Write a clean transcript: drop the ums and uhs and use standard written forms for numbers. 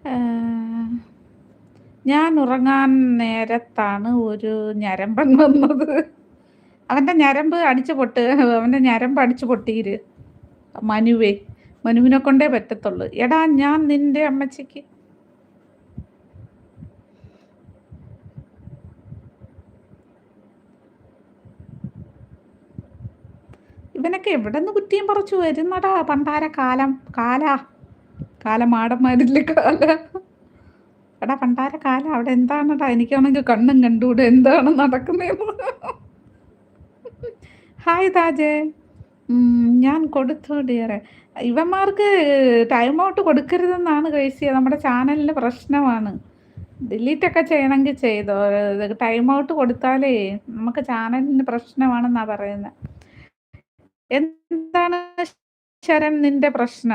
ഏഹ്, ഞാൻ ഉറങ്ങാൻ നേരത്താണ് ഒരു ഞരമ്പൻ വന്നത്. അവന്റെ ഞരമ്പ് അടിച്ചു പൊട്ടീര്. മനുവേ. മനുവിനെ കൊണ്ടേ പറ്റത്തുള്ളൂ. എടാ ഞാൻ നിന്റെ അമ്മച്ചിക്ക് ഇവനൊക്കെ എവിടെന്ന് കുറ്റിയും പറിച്ചു വരുന്നടാ പണ്ടാര കാലം. കാലമാടന്മാരില്ലേ കാല. എടാ പണ്ടാര കാലം അവിടെ എന്താണെടാ? എനിക്കാണെങ്കിൽ കണ്ണും കണ്ടൂടെ എന്താണ് നടക്കുന്നതെന്ന്. ഹായ് താജേ. ഞാൻ കൊടുത്തു ഡിയറെ. ഇവന്മാർക്ക് ടൈം ഔട്ട് കൊടുക്കരുതെന്നാണ് കഴിച്ചത്. നമ്മുടെ ചാനലിന് പ്രശ്നമാണ്. ഡിലീറ്റ് ഒക്കെ ചെയ്യണമെങ്കിൽ ചെയ്തോ. ടൈം ഔട്ട് കൊടുത്താലേ നമുക്ക് ചാനലിന് പ്രശ്നമാണെന്നാ പറയുന്നത്. എന്താണ് ശരൺ നിന്റെ പ്രശ്നം?